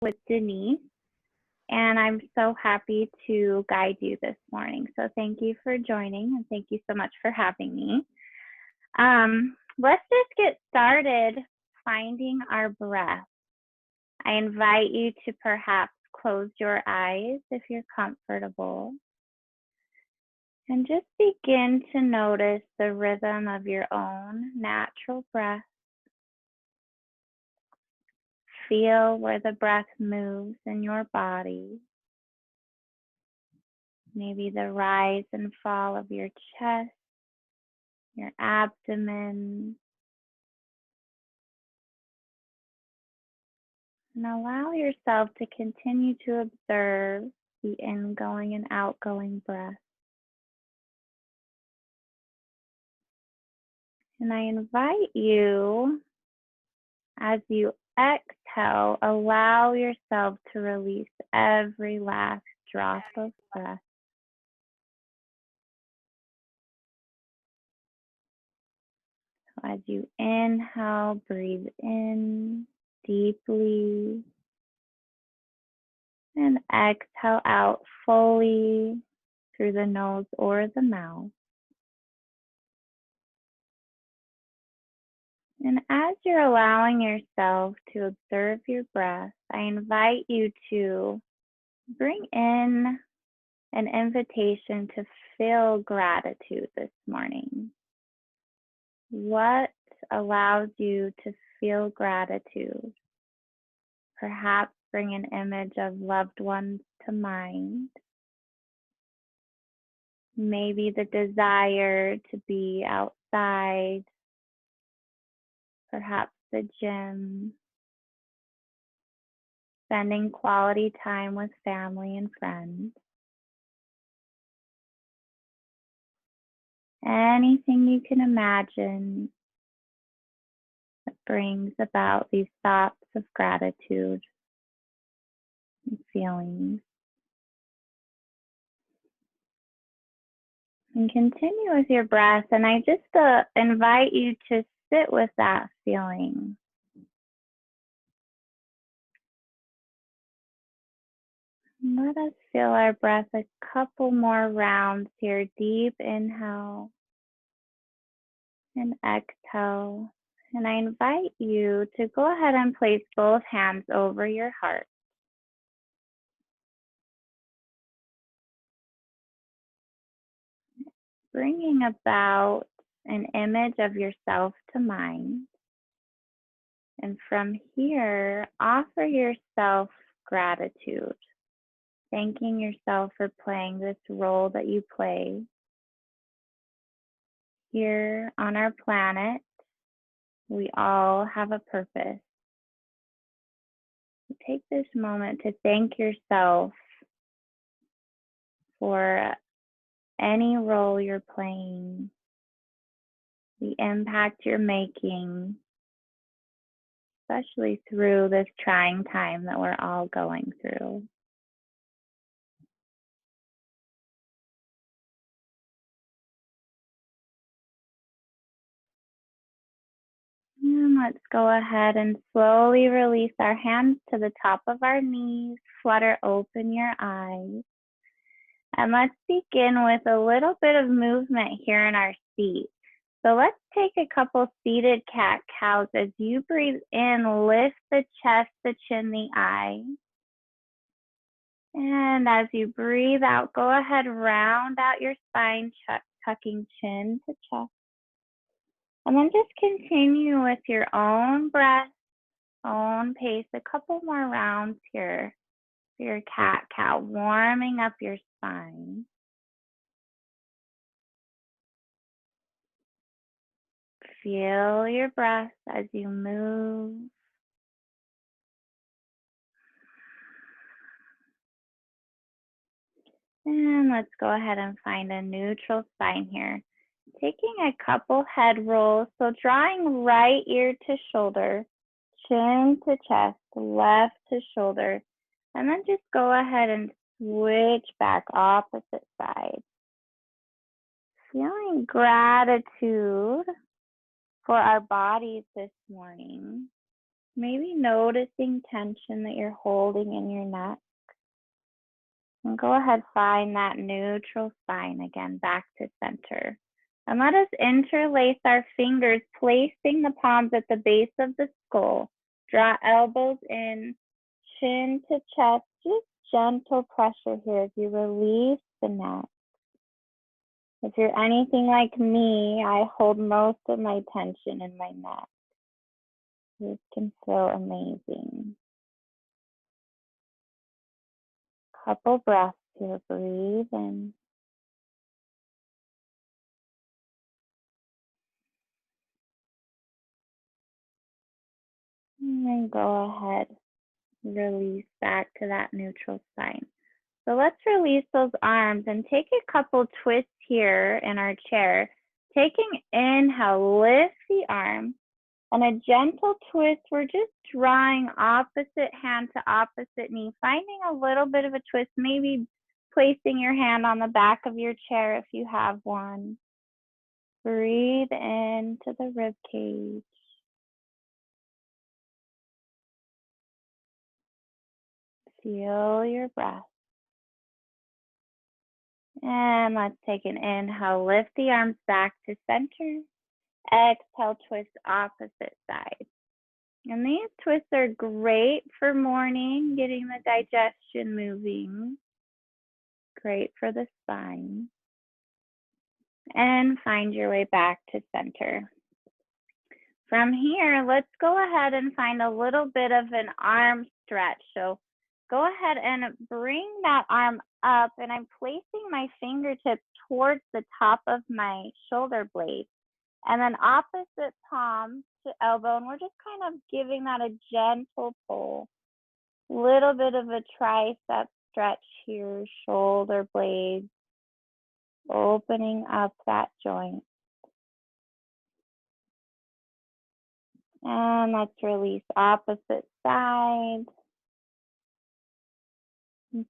with Denise, and I'm so happy to guide you this morning. So thank you for joining, and thank you so much for having me. Let's just get started finding our breath. I invite you to perhaps close your eyes if you're comfortable, and just begin to notice the rhythm of your own natural breath. Feel where the breath moves in your body. Maybe the rise and fall of your chest, your abdomen. And allow yourself to continue to observe the ingoing and outgoing breath. And I invite you, as you exhale, allow yourself to release every last drop of breath. So as you inhale, breathe in deeply, and exhale out fully through the nose or the mouth. And as you're allowing yourself to observe your breath, I invite you to bring in an invitation to feel gratitude this morning. What allows you to feel gratitude? Perhaps bring an image of loved ones to mind. Maybe the desire to be outside, perhaps the gym, spending quality time with family and friends. Anything you can imagine that brings about these thoughts of gratitude and feelings. And continue with your breath. And I just invite you to sit with that feeling. Let us feel our breath a couple more rounds here. Deep inhale and exhale. And I invite you to go ahead and place both hands over your heart. Bringing about an image of yourself to mind. And from here, offer yourself gratitude, thanking yourself for playing this role that you play here on our planet. We all have a purpose. Take this moment to thank yourself for any role you're playing, the impact you're making, especially through this trying time that we're all going through. And let's go ahead and slowly release our hands to the top of our knees, flutter open your eyes. And let's begin with a little bit of movement here in our seat. So let's take a couple seated cat-cows. As you breathe in, lift the chest, the chin, the eyes. And as you breathe out, go ahead, round out your spine, tucking chin to chest. And then just continue with your own breath, own pace, a couple more rounds here for your cat-cow, warming up your spine. Feel your breath as you move. And let's go ahead and find a neutral spine here. Taking a couple head rolls, so drawing right ear to shoulder, chin to chest, left to shoulder, and then just go ahead and switch back opposite side. Feeling gratitude for our bodies this morning. Maybe noticing tension that you're holding in your neck. And go ahead, find that neutral spine again, back to center. And let us interlace our fingers, placing the palms at the base of the skull. Draw elbows in, chin to chest, just gentle pressure here as you release the neck. If you're anything like me, I hold most of my tension in my neck. This can feel amazing. Couple breaths here, breathe in. And then go ahead, release back to that neutral spine. So let's release those arms and take a couple twists here in our chair. Taking inhale, lift the arm, and a gentle twist. We're just drawing opposite hand to opposite knee, finding a little bit of a twist, maybe placing your hand on the back of your chair if you have one. Breathe into the rib cage. Feel your breath. And let's take an inhale, lift the arms back to center. Exhale, twist opposite side. And these twists are great for morning, getting the digestion moving. Great for the spine. And find your way back to center. From here, let's go ahead and find a little bit of an arm stretch. So go ahead and bring that arm up, and I'm placing my fingertips towards the top of my shoulder blade. And then opposite palm to elbow, and we're just kind of giving that a gentle pull. Little bit of a tricep stretch here, shoulder blades, opening up that joint. And let's release opposite side.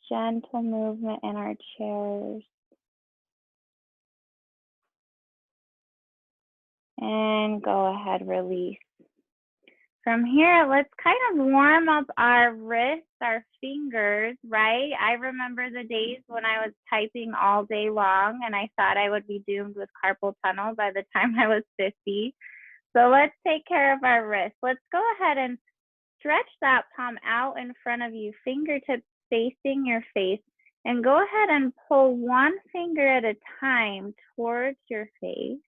Gentle movement in our chairs. And go ahead, release. From here, let's kind of warm up our wrists, our fingers, right? I remember the days when I was typing all day long and I thought I would be doomed with carpal tunnel by the time I was 50. So let's take care of our wrists. Let's go ahead and stretch that palm out in front of you, fingertips facing your face, and go ahead and pull one finger at a time towards your face.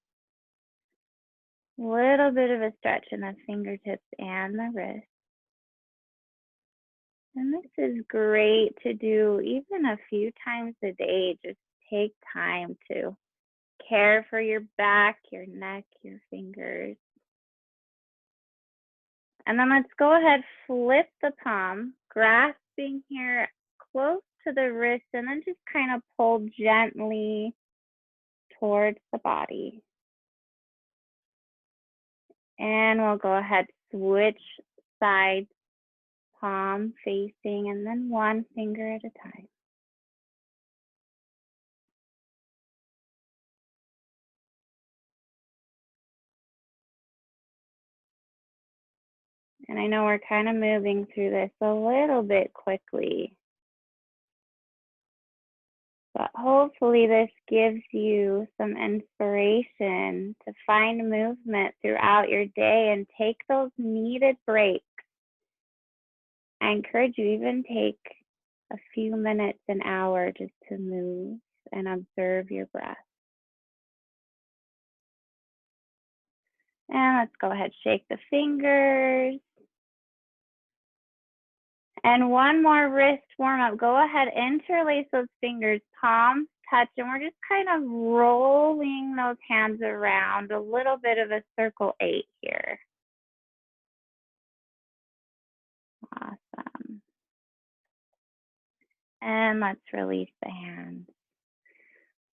Little bit of a stretch in the fingertips and the wrist. And this is great to do even a few times a day. Just take time to care for your back, your neck, your fingers. And then let's go ahead, flip the palm, grasping here close to the wrist, and then just kind of pull gently towards the body. And we'll go ahead, switch sides, palm facing, and then one finger at a time. And I know we're kind of moving through this a little bit quickly, but hopefully this gives you some inspiration to find movement throughout your day and take those needed breaks. I encourage you, even take a few minutes, an hour, just to move and observe your breath. And let's go ahead, shake the fingers. And one more wrist warm up. Go ahead, interlace those fingers, palms touch, and we're just kind of rolling those hands around, a little bit of a circle 8 here. Awesome. And let's release the hands.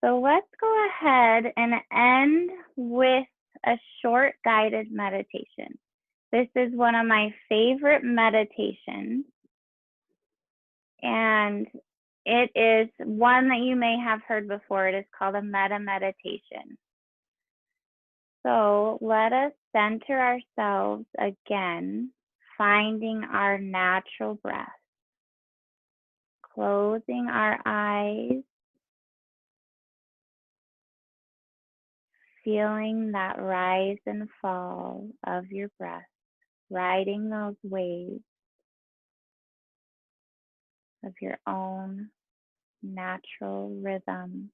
So let's go ahead and end with a short guided meditation. This is one of my favorite meditations. And it is one that you may have heard before. It is called a metta meditation. So let us center ourselves again. finding our natural breath, closing our eyes, feeling that rise and fall of your breath, riding those waves of your own natural rhythm.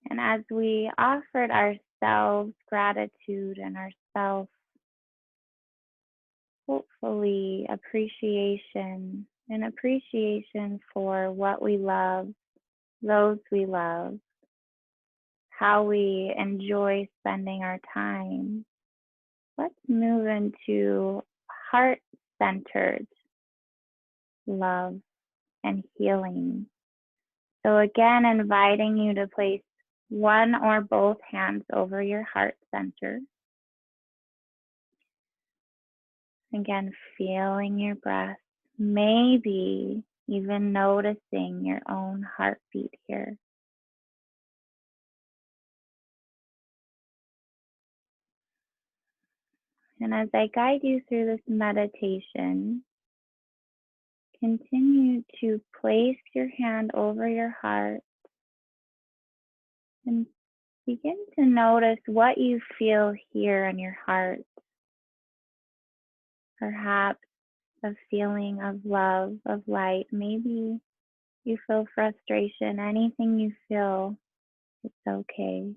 And as we offered ourselves gratitude and ourselves, hopefully, appreciation, and appreciation for what we love, those we love, how we enjoy spending our time, let's move into heart-centered love and healing. So again, inviting you to place one or both hands over your heart center. Again, feeling your breath, maybe even noticing your own heartbeat here. And as I guide you through this meditation, continue to place your hand over your heart and begin to notice what you feel here in your heart. Perhaps a feeling of love, of light. Maybe you feel frustration. Anything you feel, it's okay.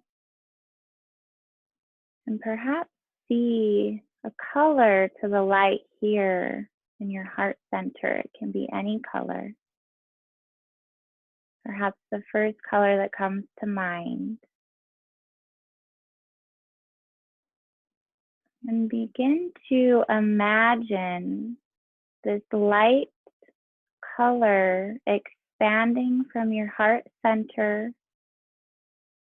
And perhaps see a color to the light here in your heart center. It can be any color. Perhaps the first color that comes to mind. And begin to imagine this light color expanding from your heart center,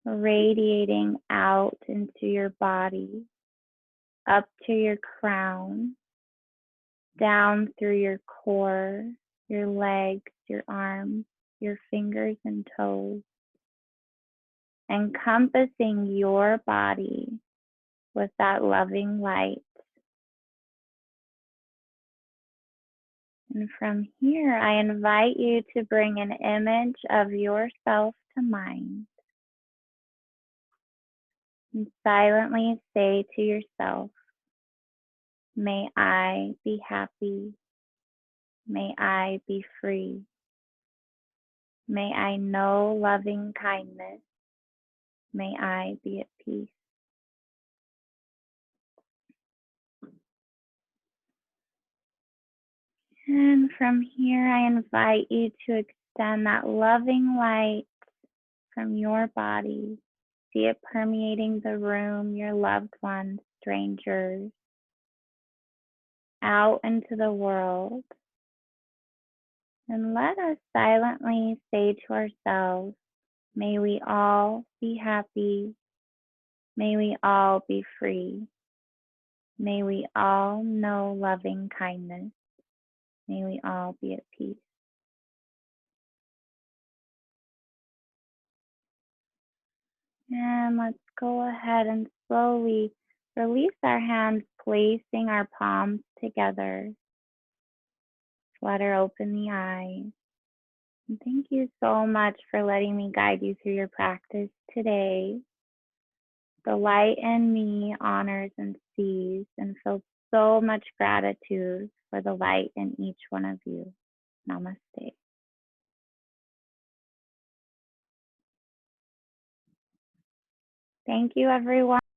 radiating out into your body, up to your crown, down through your core, your legs, your arms, your fingers and toes, encompassing your body with that loving light. And from here, I invite you to bring an image of yourself to mind and silently say to yourself, may I be happy. May I be free. May I know loving kindness. May I be at peace. And from here, I invite you to extend that loving light from your body. See it permeating the room, your loved ones, strangers, out into the world. And let us silently say to ourselves, may we all be happy. May we all be free. May we all know loving kindness. May we all be at peace. And let's go ahead and slowly release our hands, placing our palms together. Flutter open the eyes. And thank you so much for letting me guide you through your practice today. The light in me honors and sees and feels so much gratitude for the light in each one of you. Namaste. Thank you, everyone.